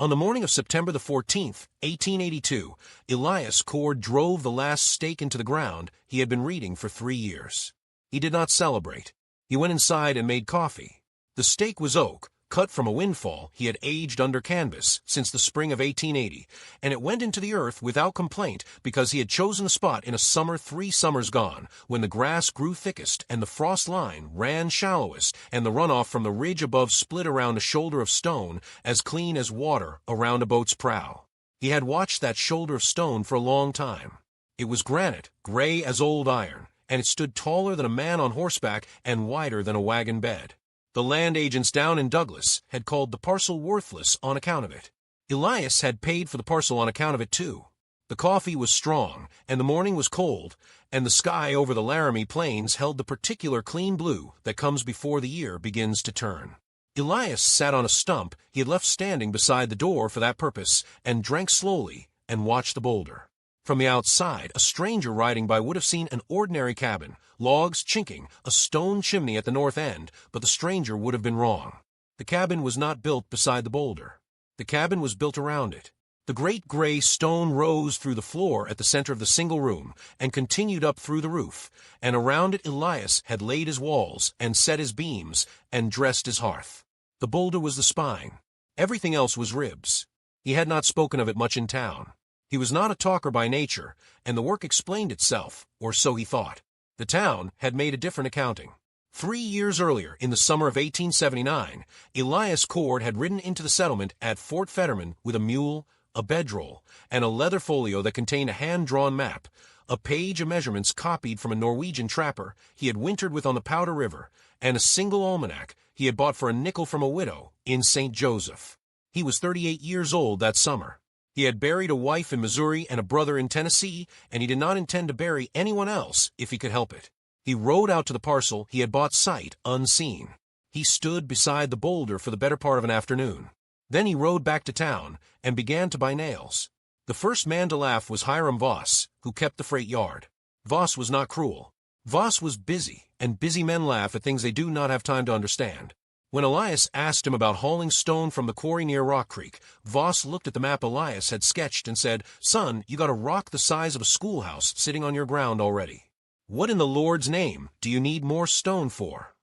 On the morning of September the 14th, 1882, Elias Cord drove the last stake into the ground he had been reading for 3 years. He did not celebrate. He went inside and made coffee. The stake was oak, cut from a windfall he had aged under canvas since the spring of 1880, and it went into the earth without complaint because he had chosen the spot in a summer 3 summers gone, when the grass grew thickest and the frost line ran shallowest and the runoff from the ridge above split around a shoulder of stone as clean as water around a boat's prow. He had watched that shoulder of stone for a long time. It was granite, gray as old iron, and it stood taller than a man on horseback and wider than a wagon bed. The land agents down in Douglas had called the parcel worthless on account of it. Elias had paid for the parcel on account of it too. The coffee was strong, and the morning was cold, and the sky over the Laramie Plains held the particular clean blue that comes before the year begins to turn. Elias sat on a stump he had left standing beside the door for that purpose, and drank slowly and watched the boulder. From the outside, a stranger riding by would have seen an ordinary cabin, logs chinking, a stone chimney at the north end, but the stranger would have been wrong. The cabin was not built beside the boulder. The cabin was built around it. The great gray stone rose through the floor at the center of the single room and continued up through the roof, and around it Elias had laid his walls and set his beams and dressed his hearth. The boulder was the spine. Everything else was ribs. He had not spoken of it much in town. He was not a talker by nature, and the work explained itself, or so he thought. The town had made a different accounting. 3 years earlier, in the summer of 1879, Elias Cord had ridden into the settlement at Fort Fetterman with a mule, a bedroll, and a leather folio that contained a hand-drawn map, a page of measurements copied from a Norwegian trapper he had wintered with on the Powder River, and a single almanac he had bought for a nickel from a widow in St. Joseph. He was 38 years old that summer. He had buried a wife in Missouri and a brother in Tennessee, and he did not intend to bury anyone else if he could help it. He rode out to the parcel he had bought sight unseen. He stood beside the boulder for the better part of an afternoon. Then he rode back to town and began to buy nails. The first man to laugh was Hiram Voss, who kept the freight yard. Voss was not cruel. Voss was busy, and busy men laugh at things they do not have time to understand. When Elias asked him about hauling stone from the quarry near Rock Creek, Voss looked at the map Elias had sketched and said, "Son, you got a rock the size of a schoolhouse sitting on your ground already. What in the Lord's name do you need more stone for?"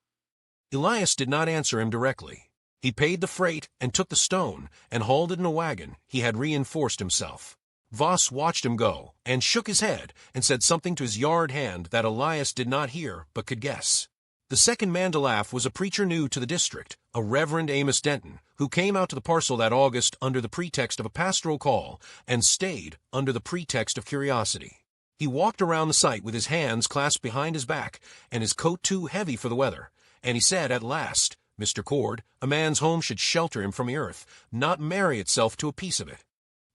Elias did not answer him directly. He paid the freight and took the stone and hauled it in a wagon he had reinforced himself. Voss watched him go and shook his head and said something to his yard hand that Elias did not hear but could guess. The second man to laugh was a preacher new to the district, a Reverend Amos Denton, who came out to the parcel that August under the pretext of a pastoral call and stayed under the pretext of curiosity. He walked around the site with his hands clasped behind his back and his coat too heavy for the weather, and he said at last, "Mr. Cord, a man's home should shelter him from the earth, not marry itself to a piece of it."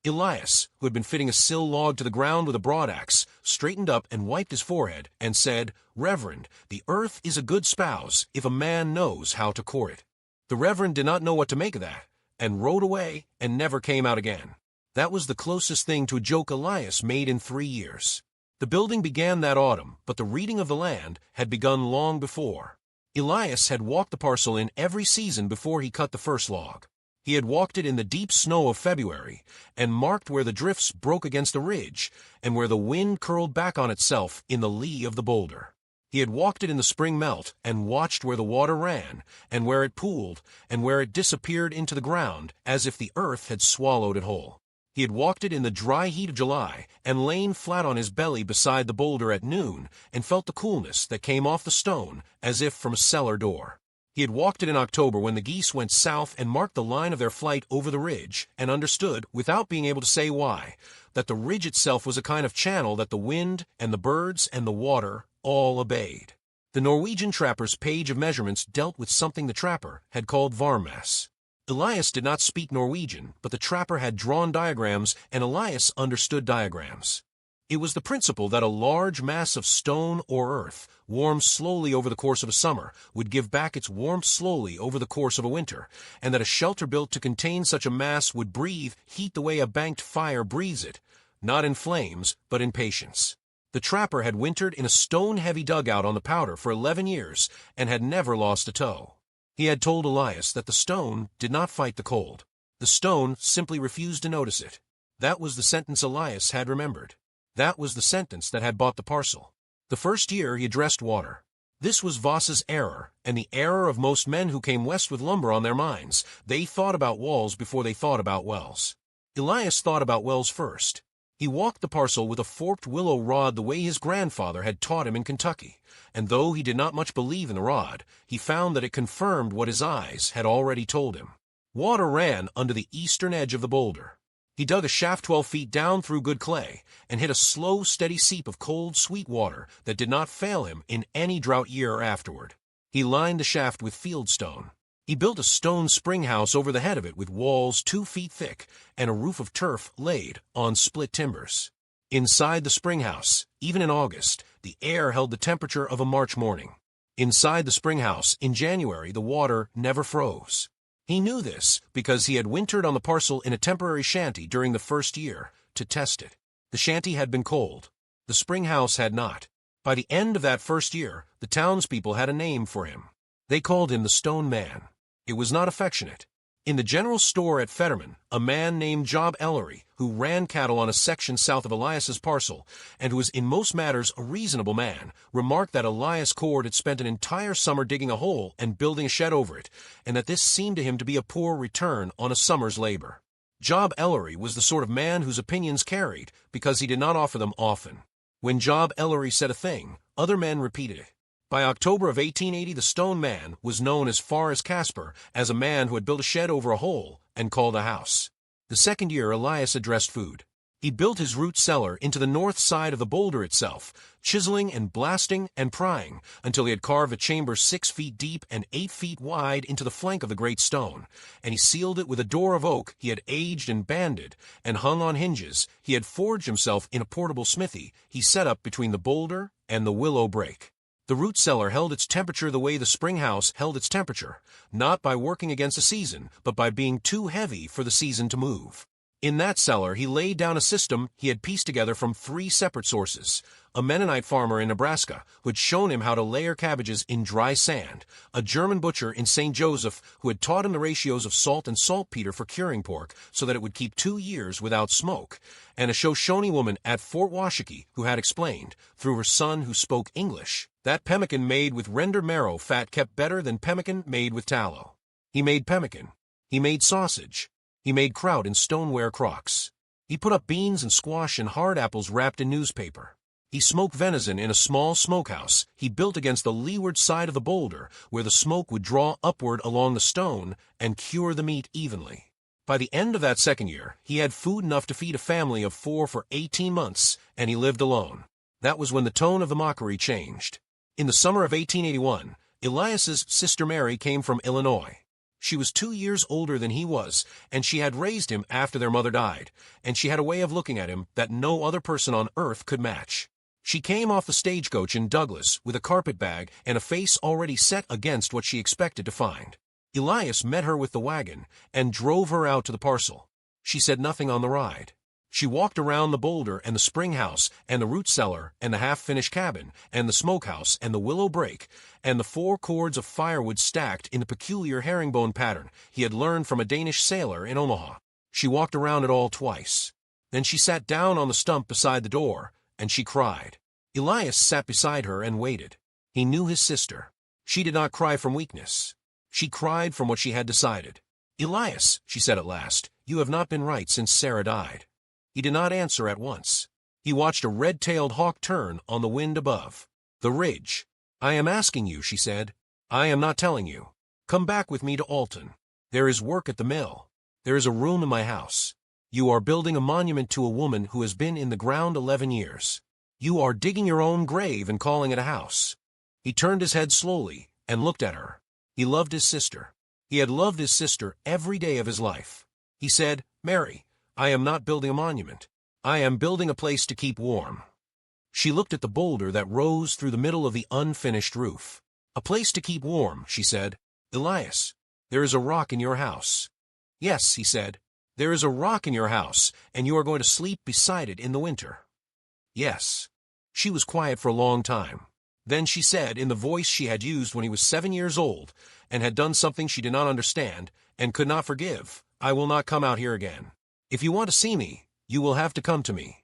Elias, who had been fitting a sill log to the ground with a broadaxe, straightened up and wiped his forehead and said, "Reverend, the earth is a good spouse if a man knows how to court it." The Reverend did not know what to make of that, and rode away and never came out again. That was the closest thing to a joke Elias made in 3 years. The building began that autumn, but the reading of the land had begun long before. Elias had walked the parcel in every season before he cut the first log. He had walked it in the deep snow of February, and marked where the drifts broke against the ridge, and where the wind curled back on itself in the lee of the boulder. He had walked it in the spring melt, and watched where the water ran, and where it pooled, and where it disappeared into the ground, as if the earth had swallowed it whole. He had walked it in the dry heat of July, and lain flat on his belly beside the boulder at noon, and felt the coolness that came off the stone, as if from a cellar door. He had walked it in October when the geese went south and marked the line of their flight over the ridge, and understood, without being able to say why, that the ridge itself was a kind of channel that the wind and the birds and the water all obeyed. The Norwegian trapper's page of measurements dealt with something the trapper had called varmmass. Elias did not speak Norwegian, but the trapper had drawn diagrams, and Elias understood diagrams. It was the principle that a large mass of stone or earth, warmed slowly over the course of a summer, would give back its warmth slowly over the course of a winter, and that a shelter built to contain such a mass would breathe heat the way a banked fire breathes it, not in flames, but in patience. The trapper had wintered in a stone-heavy dugout on the Powder for 11 years, and had never lost a toe. He had told Elias that the stone did not fight the cold. The stone simply refused to notice it. That was the sentence Elias had remembered. That was the sentence that had bought the parcel. The first year he addressed water. This was Voss's error, and the error of most men who came west with lumber on their minds. They thought about walls before they thought about wells. Elias thought about wells first. He walked the parcel with a forked willow rod the way his grandfather had taught him in Kentucky, and though he did not much believe in the rod, he found that it confirmed what his eyes had already told him. Water ran under the eastern edge of the boulder. He dug a shaft 12 feet down through good clay and hit a slow, steady seep of cold, sweet water that did not fail him in any drought year afterward. He lined the shaft with fieldstone. He built a stone spring house over the head of it with walls 2 feet thick and a roof of turf laid on split timbers. Inside the spring house, even in August, the air held the temperature of a March morning. Inside the spring house, in January, the water never froze. He knew this because he had wintered on the parcel in a temporary shanty during the first year to test it. The shanty had been cold. The spring house had not. By the end of that first year, the townspeople had a name for him. They called him the Stone Man. It was not affectionate. In the general store at Fetterman, a man named Job Ellery, who ran cattle on a section south of Elias's parcel, and who was in most matters a reasonable man, remarked that Elias Cord had spent an entire summer digging a hole and building a shed over it, and that this seemed to him to be a poor return on a summer's labor. Job Ellery was the sort of man whose opinions carried, because he did not offer them often. When Job Ellery said a thing, other men repeated it. By October of 1880, the Stone Man was known as far as Casper as a man who had built a shed over a hole and called a house. The second year, Elias addressed food. He built his root cellar into the north side of the boulder itself, chiseling and blasting and prying until he had carved a chamber 6 feet deep and 8 feet wide into the flank of the great stone, and he sealed it with a door of oak he had aged and banded and hung on hinges. He had forged himself in a portable smithy he set up between the boulder and the willow brake. The root cellar held its temperature the way the spring house held its temperature, not by working against the season, but by being too heavy for the season to move. In that cellar, he laid down a system he had pieced together from 3 separate sources: a Mennonite farmer in Nebraska who had shown him how to layer cabbages in dry sand, a German butcher in St. Joseph who had taught him the ratios of salt and saltpeter for curing pork so that it would keep 2 years without smoke, and a Shoshone woman at Fort Washakie who had explained, through her son who spoke English, that pemmican made with render marrow fat kept better than pemmican made with tallow. He made pemmican. He made sausage. He made kraut in stoneware crocks. He put up beans and squash and hard apples wrapped in newspaper. He smoked venison in a small smokehouse he built against the leeward side of the boulder, where the smoke would draw upward along the stone and cure the meat evenly. By the end of that second year, he had food enough to feed a family of 4 for 18 months, and he lived alone. That was when the tone of the mockery changed. In the summer of 1881, Elias's sister Mary came from Illinois. She was 2 years older than he was, and she had raised him after their mother died, and she had a way of looking at him that no other person on earth could match. She came off the stagecoach in Douglas with a carpetbag and a face already set against what she expected to find. Elias met her with the wagon and drove her out to the parcel. She said nothing on the ride. She walked around the boulder and the spring house and the root cellar and the half-finished cabin and the smokehouse and the willow brake and the 4 cords of firewood stacked in the peculiar herringbone pattern he had learned from a Danish sailor in Omaha. She walked around it all twice. Then she sat down on the stump beside the door, and she cried. Elias sat beside her and waited. He knew his sister. She did not cry from weakness. She cried from what she had decided. Elias, she said at last, you have not been right since Sarah died. He did not answer at once. He watched a red-tailed hawk turn on the wind above. The ridge. I am asking you, she said. I am not telling you. Come back with me to Alton. There is work at the mill. There is a room in my house. You are building a monument to a woman who has been in the ground 11 years. You are digging your own grave and calling it a house. He turned his head slowly and looked at her. He loved his sister. He had loved his sister every day of his life. He said, Mary, I am not building a monument. I am building a place to keep warm. She looked at the boulder that rose through the middle of the unfinished roof. A place to keep warm, she said. Elias, there is a rock in your house. Yes, he said. There is a rock in your house, and you are going to sleep beside it in the winter. Yes. She was quiet for a long time. Then she said, in the voice she had used when he was 7 years old, and had done something she did not understand, and could not forgive, I will not come out here again. If you want to see me, you will have to come to me.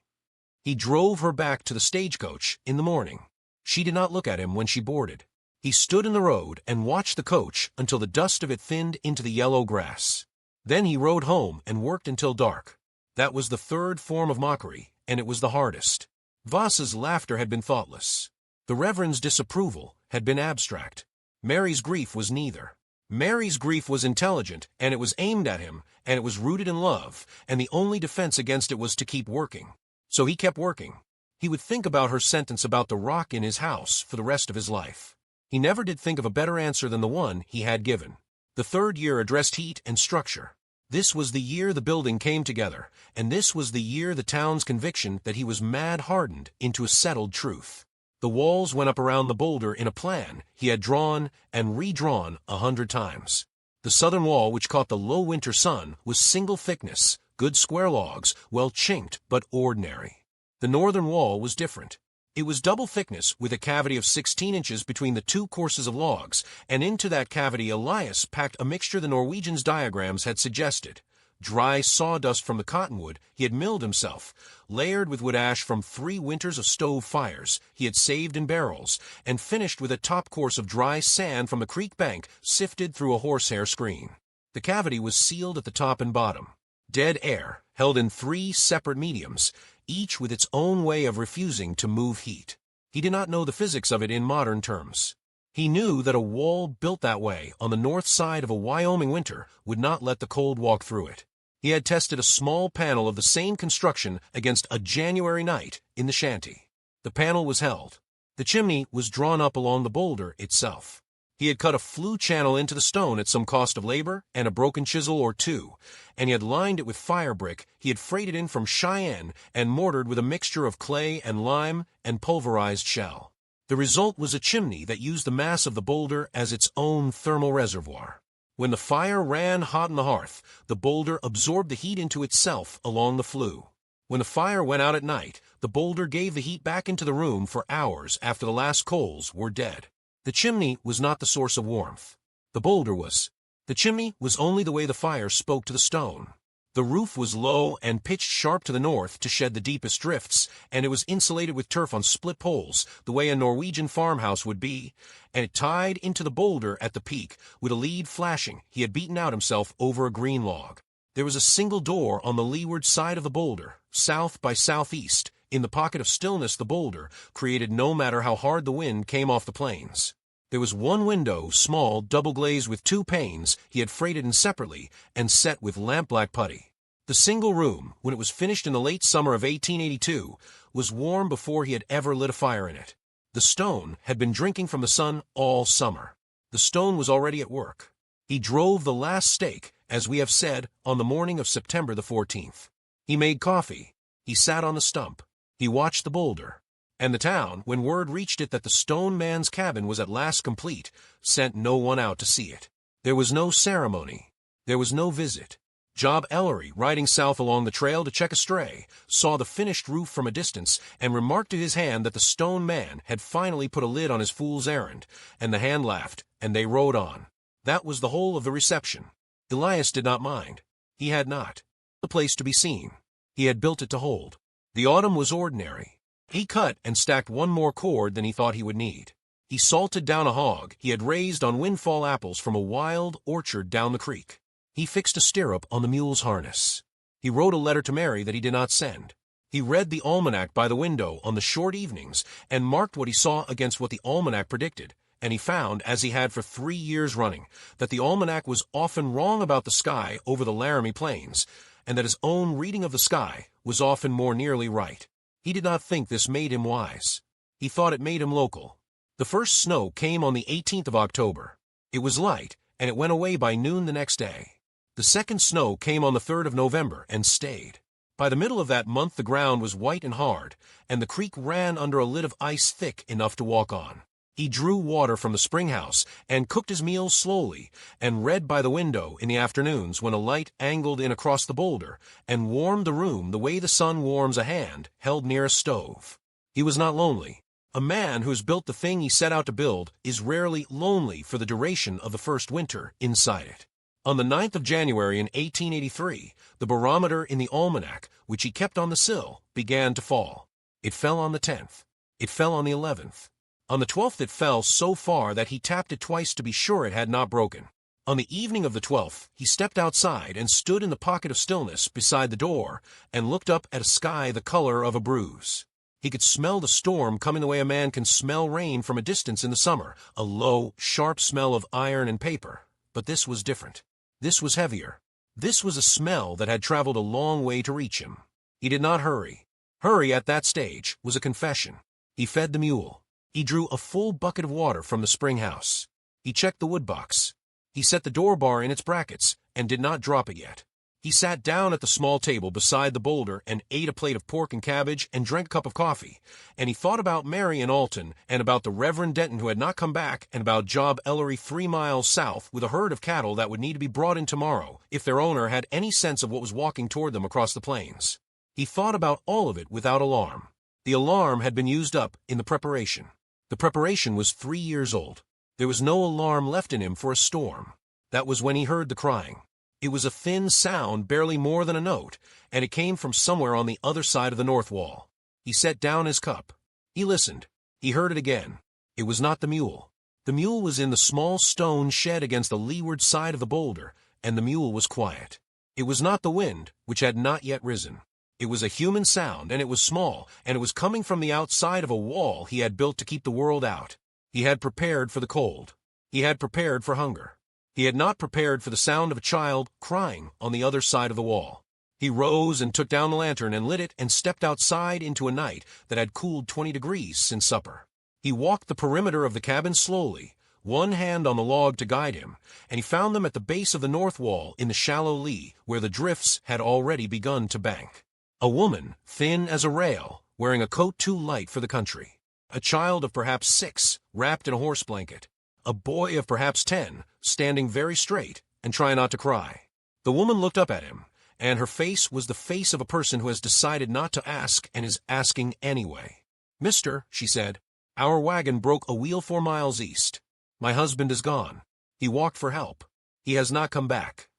He drove her back to the stagecoach in the morning. She did not look at him when she boarded. He stood in the road and watched the coach until the dust of it thinned into the yellow grass. Then he rode home and worked until dark. That was the third form of mockery, and it was the hardest. Voss's laughter had been thoughtless. The Reverend's disapproval had been abstract. Mary's grief was neither. Mary's grief was intelligent, and it was aimed at him, and it was rooted in love, and the only defense against it was to keep working. So he kept working. He would think about her sentence about the rock in his house for the rest of his life. He never did think of a better answer than the one he had given. The third year addressed heat and structure. This was the year the building came together, and this was the year the town's conviction that he was mad hardened into a settled truth. The walls went up around the boulder in a plan he had drawn and redrawn 100 times. The southern wall, which caught the low winter sun, was single thickness, good square logs, well chinked but ordinary. The northern wall was different. It was double thickness with a cavity of 16 inches between the two courses of logs, and into that cavity Elias packed a mixture the Norwegian's diagrams had suggested. Dry sawdust from the cottonwood he had milled himself, layered with wood ash from 3 winters of stove fires he had saved in barrels, and finished with a top course of dry sand from the creek bank sifted through a horsehair screen. The cavity was sealed at the top and bottom. Dead air, held in 3 separate mediums, each with its own way of refusing to move heat. He did not know the physics of it in modern terms. He knew that a wall built that way on the north side of a Wyoming winter would not let the cold walk through it. He had tested a small panel of the same construction against a January night in the shanty. The panel was held. The chimney was drawn up along the boulder itself. He had cut a flue channel into the stone at some cost of labor and a broken chisel or two, and he had lined it with fire brick he had freighted in from Cheyenne and mortared with a mixture of clay and lime and pulverized shell. The result was a chimney that used the mass of the boulder as its own thermal reservoir. When the fire ran hot on the hearth, the boulder absorbed the heat into itself along the flue. When the fire went out at night, the boulder gave the heat back into the room for hours after the last coals were dead. The chimney was not the source of warmth. The boulder was. The chimney was only the way the fire spoke to the stone. The roof was low and pitched sharp to the north to shed the deepest drifts, and it was insulated with turf on split poles, the way a Norwegian farmhouse would be, and it tied into the boulder at the peak, with a lead flashing he had beaten out himself over a green log. There was a single door on the leeward side of the boulder, south by southeast, in the pocket of stillness the boulder created no matter how hard the wind came off the plains. There was one window, small, double-glazed with 2 panes he had freighted in separately and set with lamp-black putty. The single room, when it was finished in the late summer of 1882, was warm before he had ever lit a fire in it. The stone had been drinking from the sun all summer. The stone was already at work. He drove the last stake, as we have said, on the morning of September the 14th. He made coffee. He sat on the stump. He watched the boulder. And the town, when word reached it that the stone man's cabin was at last complete, sent no one out to see it. There was no ceremony. There was no visit. Job Ellery, riding south along the trail to check a stray, saw the finished roof from a distance and remarked to his hand that the stone man had finally put a lid on his fool's errand, and the hand laughed, and they rode on. That was the whole of the reception. Elias did not mind. He had not. The place to be seen. He had built it to hold. The autumn was ordinary. He cut and stacked one more cord than he thought he would need. He salted down a hog he had raised on windfall apples from a wild orchard down the creek. He fixed a stirrup on the mule's harness. He wrote a letter to Mary that he did not send. He read the almanac by the window on the short evenings and marked what he saw against what the almanac predicted, and he found, as he had for 3 years running, that the almanac was often wrong about the sky over the Laramie Plains, and that his own reading of the sky was often more nearly right. He did not think this made him wise. He thought it made him local. The first snow came on the 18th of October. It was light, and it went away by noon the next day. The second snow came on the 3rd of November and stayed. By the middle of that month the ground was white and hard, and the creek ran under a lid of ice thick enough to walk on. He drew water from the spring house and cooked his meals slowly and read by the window in the afternoons when a light angled in across the boulder and warmed the room the way the sun warms a hand held near a stove. He was not lonely. A man who has built the thing he set out to build is rarely lonely for the duration of the first winter inside it. On the 9th of January in 1883, the barometer in the almanac, which he kept on the sill, began to fall. It fell on the 10th. It fell on the 11th. On the 12th it fell so far that he tapped it twice to be sure it had not broken. On the evening of the 12th, he stepped outside and stood in the pocket of stillness beside the door and looked up at a sky the color of a bruise. He could smell the storm coming the way a man can smell rain from a distance in the summer, a low, sharp smell of iron and paper. But this was different. This was heavier. This was a smell that had traveled a long way to reach him. He did not hurry. Hurry at that stage was a confession. He fed the mule. He drew a full bucket of water from the spring house. He checked the wood box. He set the door bar in its brackets and did not drop it yet. He sat down at the small table beside the boulder and ate a plate of pork and cabbage and drank a cup of coffee. And he thought about Mary in Alton and about the Reverend Denton who had not come back and about Job Ellery 3 miles south with a herd of cattle that would need to be brought in tomorrow if their owner had any sense of what was walking toward them across the plains. He thought about all of it without alarm. The alarm had been used up in the preparation. The preparation was 3 years old. There was no alarm left in him for a storm. That was when he heard the crying. It was a thin sound, barely more than a note, and it came from somewhere on the other side of the north wall. He set down his cup. He listened. He heard it again. It was not the mule. The mule was in the small stone shed against the leeward side of the boulder, and the mule was quiet. It was not the wind, which had not yet risen. It was a human sound, and it was small, and it was coming from the outside of a wall he had built to keep the world out. He had prepared for the cold. He had prepared for hunger. He had not prepared for the sound of a child crying on the other side of the wall. He rose and took down the lantern and lit it and stepped outside into a night that had cooled 20 degrees since supper. He walked the perimeter of the cabin slowly, one hand on the log to guide him, and he found them at the base of the north wall in the shallow lee where the drifts had already begun to bank. A woman, thin as a rail, wearing a coat too light for the country. A child of perhaps 6, wrapped in a horse blanket. A boy of perhaps 10, standing very straight and trying not to cry. The woman looked up at him, and her face was the face of a person who has decided not to ask and is asking anyway. "Mister," she said, "our wagon broke a wheel 4 miles east. My husband is gone. He walked for help. He has not come back."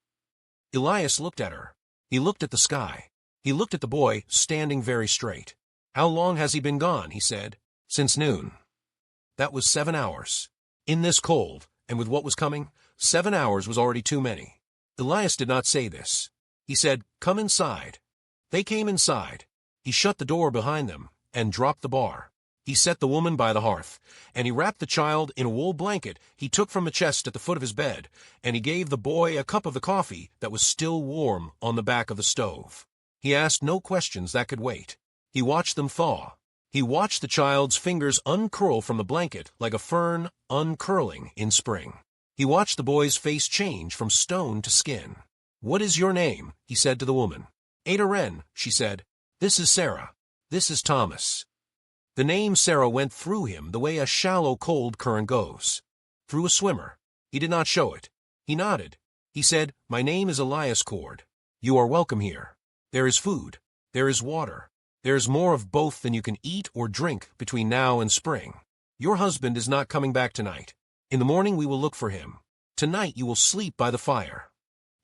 Elias looked at her. He looked at the sky. He looked at the boy, standing very straight. "How long has he been gone?" he said. "Since noon." That was 7 hours. In this cold, and with what was coming, 7 hours was already too many. Elias did not say this. He said, "Come inside." They came inside. He shut the door behind them and dropped the bar. He set the woman by the hearth, and he wrapped the child in a wool blanket he took from the chest at the foot of his bed, and he gave the boy a cup of the coffee that was still warm on the back of the stove. He asked no questions that could wait. He watched them thaw. He watched the child's fingers uncurl from the blanket like a fern uncurling in spring. He watched the boy's face change from stone to skin. "What is your name?" he said to the woman. "Ada Wren," she said. "This is Sarah. This is Thomas." The name Sarah went through him the way a shallow cold current goes. Through a swimmer. He did not show it. He nodded. He said, "My name is Elias Cord. You are welcome here. There is food. There is water. There is more of both than you can eat or drink between now and spring. Your husband is not coming back tonight. In the morning we will look for him. Tonight you will sleep by the fire."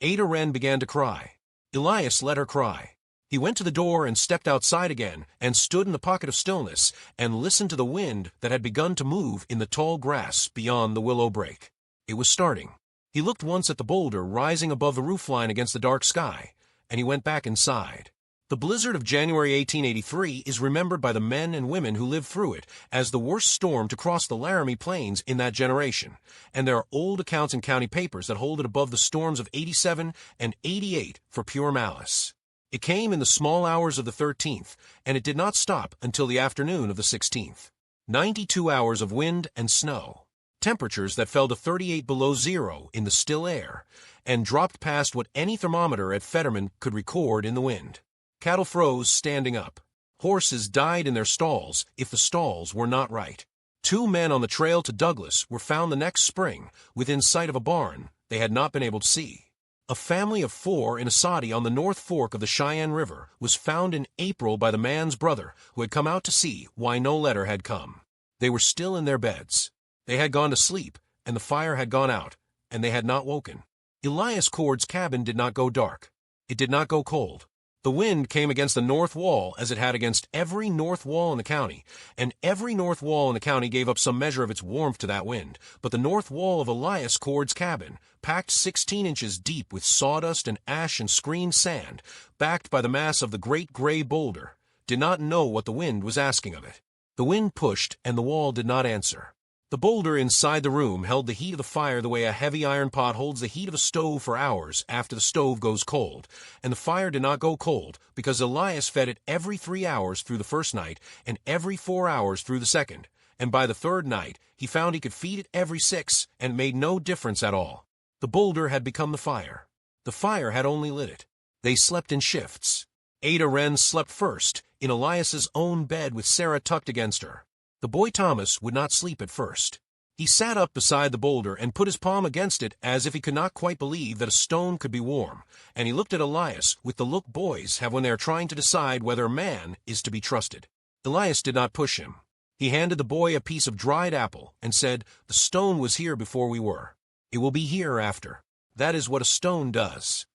Ada Wren began to cry. Elias let her cry. He went to the door and stepped outside again and stood in the pocket of stillness and listened to the wind that had begun to move in the tall grass beyond the willow brake. It was starting. He looked once at the boulder rising above the roofline against the dark sky, and he went back inside. The blizzard of January 1883 is remembered by the men and women who lived through it as the worst storm to cross the Laramie Plains in that generation, and there are old accounts in county papers that hold it above the storms of 87 and 88 for pure malice. It came in the small hours of the 13th, and it did not stop until the afternoon of the 16th. 92 hours of wind and snow, temperatures that fell to 38 below zero in the still air, and dropped past what any thermometer at Fetterman could record in the wind. Cattle froze standing up. Horses died in their stalls if the stalls were not right. 2 men on the trail to Douglas were found the next spring within sight of a barn they had not been able to see. A family of 4 in a soddy on the North Fork of the Cheyenne River was found in April by the man's brother who had come out to see why no letter had come. They were still in their beds. They had gone to sleep, and the fire had gone out, and they had not woken. Elias Cord's cabin did not go dark. It did not go cold. The wind came against the north wall as it had against every north wall in the county, and every north wall in the county gave up some measure of its warmth to that wind. But the north wall of Elias Cord's cabin, packed 16 inches deep with sawdust and ash and screened sand, backed by the mass of the great gray boulder, did not know what the wind was asking of it. The wind pushed, and the wall did not answer. The boulder inside the room held the heat of the fire the way a heavy iron pot holds the heat of a stove for hours after the stove goes cold, and the fire did not go cold because Elias fed it every 3 hours through the first night and every 4 hours through the second, and by the third night he found he could feed it every 6, and it made no difference at all. The boulder had become the fire. The fire had only lit it. They slept in shifts. Ada Wren slept first, in Elias's own bed with Sarah tucked against her. The boy Thomas would not sleep at first. He sat up beside the boulder and put his palm against it as if he could not quite believe that a stone could be warm, and he looked at Elias with the look boys have when they are trying to decide whether a man is to be trusted. Elias did not push him. He handed the boy a piece of dried apple and said, "The stone was here before we were. It will be here after. That is what a stone does."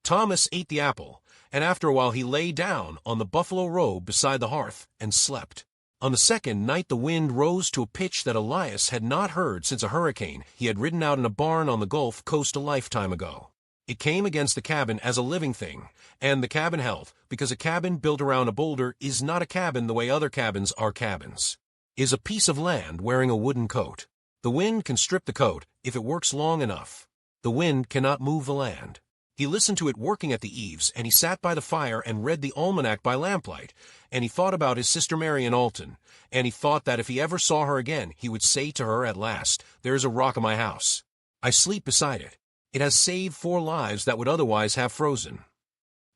Thomas ate the apple, and after a while he lay down on the buffalo robe beside the hearth and slept. On the second night the wind rose to a pitch that Elias had not heard since a hurricane he had ridden out in a barn on the Gulf Coast a lifetime ago. It came against the cabin as a living thing, and the cabin held, because a cabin built around a boulder is not a cabin the way other cabins are cabins. It is a piece of land wearing a wooden coat. The wind can strip the coat if it works long enough. The wind cannot move the land. He listened to it working at the eaves, and he sat by the fire and read the almanac by lamplight, and he thought about his sister Mary in Alton, and he thought that if he ever saw her again, he would say to her at last, "There is a rock in my house. I sleep beside it. It has saved 4 lives that would otherwise have frozen."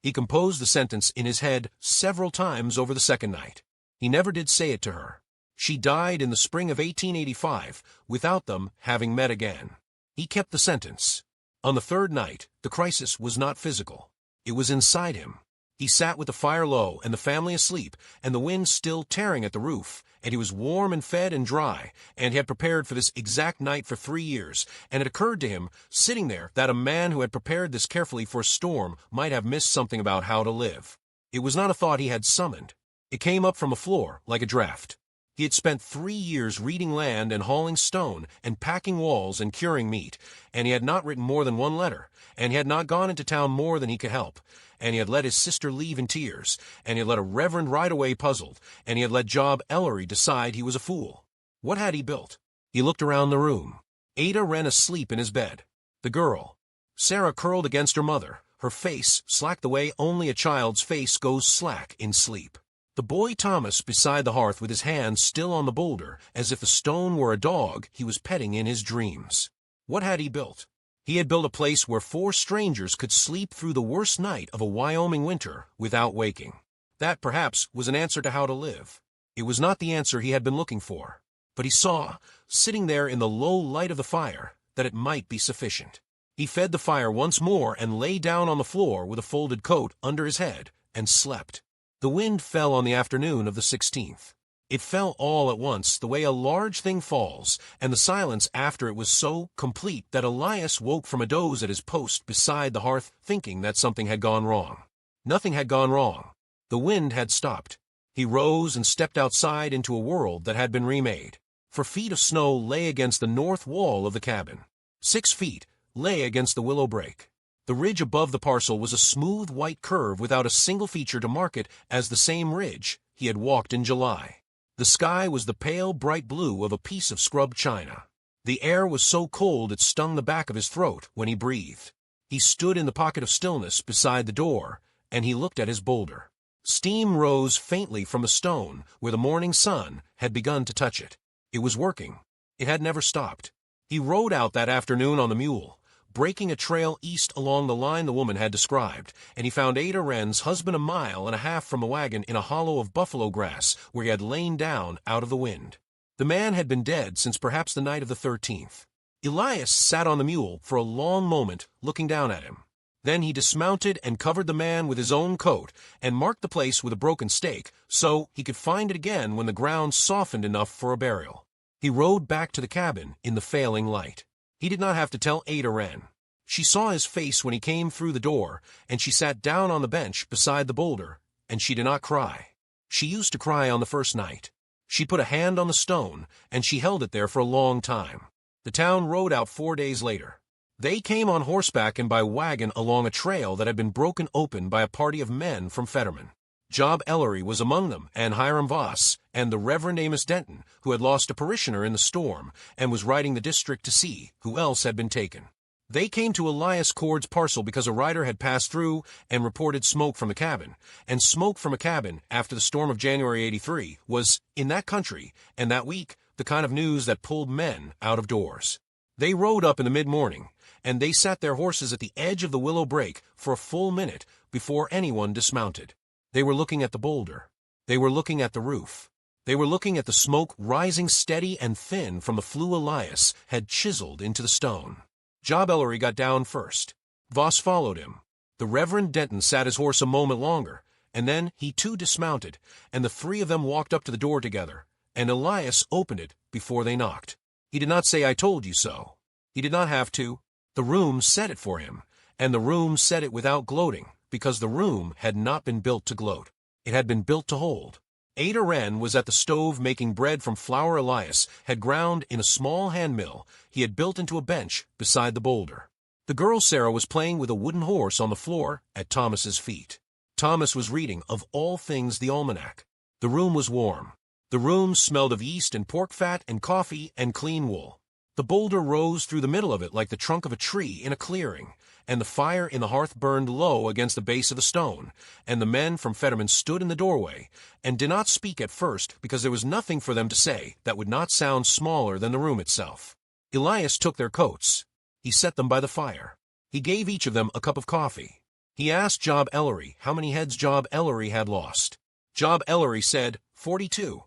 He composed the sentence in his head several times over the second night. He never did say it to her. She died in the spring of 1885, without them having met again. He kept the sentence. On the third night, the crisis was not physical. It was inside him. He sat with the fire low and the family asleep and the wind still tearing at the roof, and he was warm and fed and dry, and he had prepared for this exact night for 3 years, and it occurred to him, sitting there, that a man who had prepared this carefully for a storm might have missed something about how to live. It was not a thought he had summoned. It came up from the floor like a draft. He had spent 3 years reading land and hauling stone and packing walls and curing meat, and he had not written more than 1 letter, and he had not gone into town more than he could help, and he had let his sister leave in tears, and he had let a reverend ride away puzzled, and he had let Job Ellery decide he was a fool. What had he built? He looked around the room. Ada Wren asleep in his bed. The girl. Sarah curled against her mother, her face slack the way only a child's face goes slack in sleep. The boy Thomas beside the hearth with his hands still on the boulder, as if the stone were a dog he was petting in his dreams. What had he built? He had built a place where 4 strangers could sleep through the worst night of a Wyoming winter without waking. That, perhaps, was an answer to how to live. It was not the answer he had been looking for, but he saw, sitting there in the low light of the fire, that it might be sufficient. He fed the fire once more and lay down on the floor with a folded coat under his head and slept. The wind fell on the afternoon of the 16th. It fell all at once, the way a large thing falls, and the silence after it was so complete that Elias woke from a doze at his post beside the hearth, thinking that something had gone wrong. Nothing had gone wrong. The wind had stopped. He rose and stepped outside into a world that had been remade. 4 feet of snow lay against the north wall of the cabin. 6 feet lay against the willow brake. The ridge above the parcel was a smooth white curve without a single feature to mark it as the same ridge he had walked in July. The sky was the pale, bright blue of a piece of scrubbed china. The air was so cold it stung the back of his throat when he breathed. He stood in the pocket of stillness beside the door, and he looked at his boulder. Steam rose faintly from the stone where the morning sun had begun to touch it. It was working. It had never stopped. He rode out that afternoon on the mule, breaking a trail east along the line the woman had described, and he found Ada Wren's husband 1.5 miles from the wagon in a hollow of buffalo grass where he had lain down out of the wind. The man had been dead since perhaps the night of the 13th. Elias sat on the mule for a long moment looking down at him. Then he dismounted and covered the man with his own coat and marked the place with a broken stake so he could find it again when the ground softened enough for a burial. He rode back to the cabin in the failing light. He did not have to tell Ada Wren. She saw his face when he came through the door, and she sat down on the bench beside the boulder, and she did not cry. She used to cry on the first night. She put a hand on the stone, and she held it there for a long time. The town rode out 4 days later. They came on horseback and by wagon along a trail that had been broken open by a party of men from Fetterman. Job Ellery was among them, and Hiram Voss, and the Reverend Amos Denton, who had lost a parishioner in the storm, and was riding the district to see who else had been taken. They came to Elias Cord's parcel because a rider had passed through and reported smoke from a cabin, and smoke from a cabin after the storm of January '83 was, in that country and that week, the kind of news that pulled men out of doors. They rode up in the mid-morning, and they sat their horses at the edge of the willow brake for a full minute before anyone dismounted. They were looking at the boulder. They were looking at the roof. They were looking at the smoke rising steady and thin from the flue Elias had chiseled into the stone. Job Ellery got down first. Voss followed him. The Reverend Denton sat his horse a moment longer, and then he too dismounted, and the three of them walked up to the door together, and Elias opened it before they knocked. He did not say, "I told you so." He did not have to. The room said it for him, and the room said it without gloating, because the room had not been built to gloat. It had been built to hold. Ada Wren was at the stove making bread from flour Elias had ground in a small hand mill he had built into a bench beside the boulder. The girl Sarah was playing with a wooden horse on the floor at Thomas's feet. Thomas was reading, of all things, the almanac. The room was warm. The room smelled of yeast and pork fat and coffee and clean wool. The boulder rose through the middle of it like the trunk of a tree in a clearing, and the fire in the hearth burned low against the base of the stone, and the men from Fetterman stood in the doorway, and did not speak at first because there was nothing for them to say that would not sound smaller than the room itself. Elias took their coats. He set them by the fire. He gave each of them a cup of coffee. He asked Job Ellery how many heads Job Ellery had lost. Job Ellery said, 42.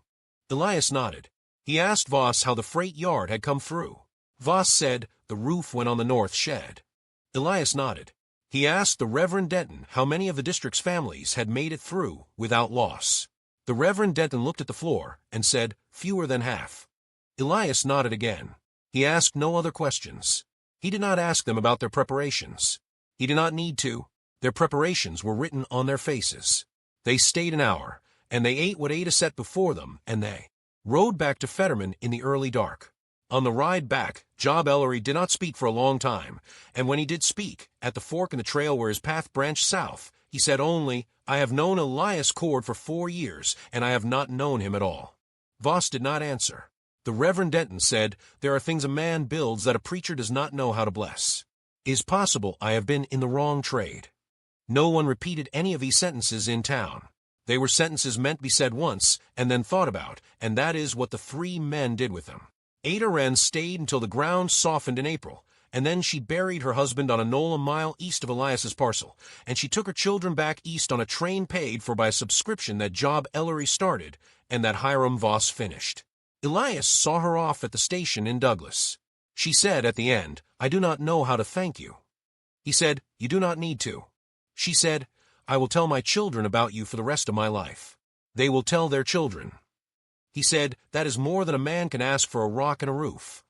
Elias nodded. He asked Voss how the freight yard had come through. Voss said the roof went on the north shed. Elias nodded. He asked the Reverend Denton how many of the district's families had made it through without loss. The Reverend Denton looked at the floor and said, fewer than half. Elias nodded again. He asked no other questions. He did not ask them about their preparations. He did not need to. Their preparations were written on their faces. They stayed an hour, and they ate what Ada set before them, and they rode back to Fetterman in the early dark. On the ride back, Job Ellery did not speak for a long time, and when he did speak, at the fork in the trail where his path branched south, he said only, "I have known Elias Cord for 4 years, and I have not known him at all." Voss did not answer. The Reverend Denton said, "There are things a man builds that a preacher does not know how to bless. It is possible I have been in the wrong trade." No one repeated any of these sentences in town. They were sentences meant to be said once, and then thought about, and that is what the three men did with them. Ada Wren stayed until the ground softened in April, and then she buried her husband on a knoll a mile east of Elias's parcel, and she took her children back east on a train paid for by a subscription that Job Ellery started and that Hiram Voss finished. Elias saw her off at the station in Douglas. She said at the end, "I do not know how to thank you." He said, "You do not need to." She said, "I will tell my children about you for the rest of my life. They will tell their children." He said, "That is more than a man can ask for a rock and a roof."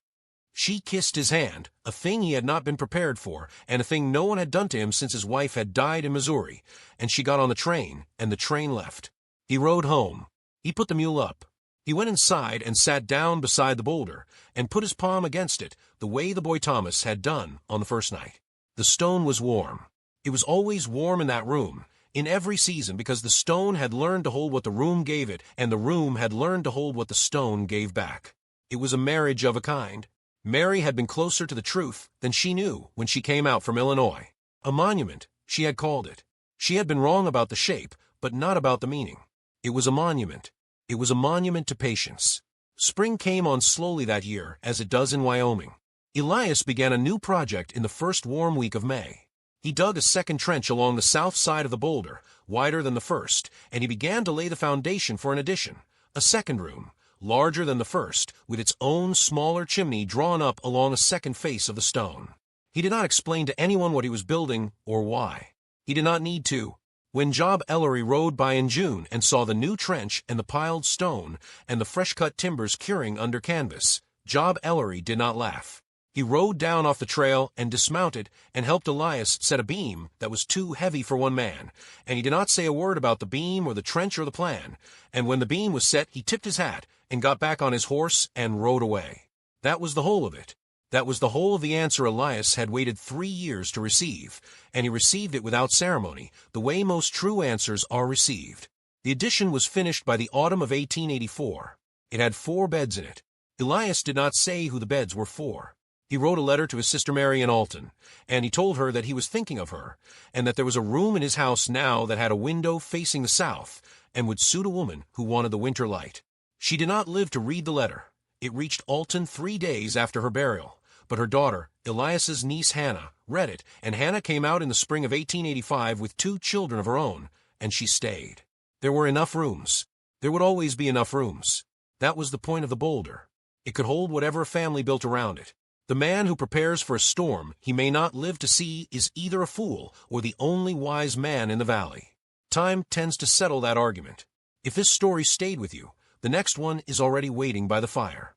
She kissed his hand, a thing he had not been prepared for, and a thing no one had done to him since his wife had died in Missouri, and she got on the train, and the train left. He rode home. He put the mule up. He went inside and sat down beside the boulder, and put his palm against it, the way the boy Thomas had done on the first night. The stone was warm. It was always warm in that room, in every season, because the stone had learned to hold what the room gave it, and the room had learned to hold what the stone gave back. It was a marriage of a kind. Mary had been closer to the truth than she knew when she came out from Illinois. A monument, she had called it. She had been wrong about the shape, but not about the meaning. It was a monument. It was a monument to patience. Spring came on slowly that year, as it does in Wyoming. Elias began a new project in the first warm week of May. He dug a second trench along the south side of the boulder, wider than the first, and he began to lay the foundation for an addition, a second room, larger than the first, with its own smaller chimney drawn up along a second face of the stone. He did not explain to anyone what he was building or why. He did not need to. When Job Ellery rode by in June and saw the new trench and the piled stone and the fresh-cut timbers curing under canvas, Job Ellery did not laugh. He rode down off the trail and dismounted and helped Elias set a beam that was too heavy for one man, and he did not say a word about the beam or the trench or the plan, and when the beam was set he tipped his hat and got back on his horse and rode away. That was the whole of it. That was the whole of the answer Elias had waited 3 years to receive, and he received it without ceremony, the way most true answers are received. The edition was finished by the autumn of 1884. It had 4 beds in it. Elias did not say who the beds were for. He wrote a letter to his sister Mary in Alton, and he told her that he was thinking of her, and that there was a room in his house now that had a window facing the south, and would suit a woman who wanted the winter light. She did not live to read the letter. It reached Alton 3 days after her burial, but her daughter, Elias's niece Hannah, read it, and Hannah came out in the spring of 1885 with 2 children of her own, and she stayed. There were enough rooms. There would always be enough rooms. That was the point of the Boulder. It could hold whatever a family built around it. The man who prepares for a storm he may not live to see is either a fool or the only wise man in the valley. Time tends to settle that argument. If this story stayed with you, the next one is already waiting by the fire.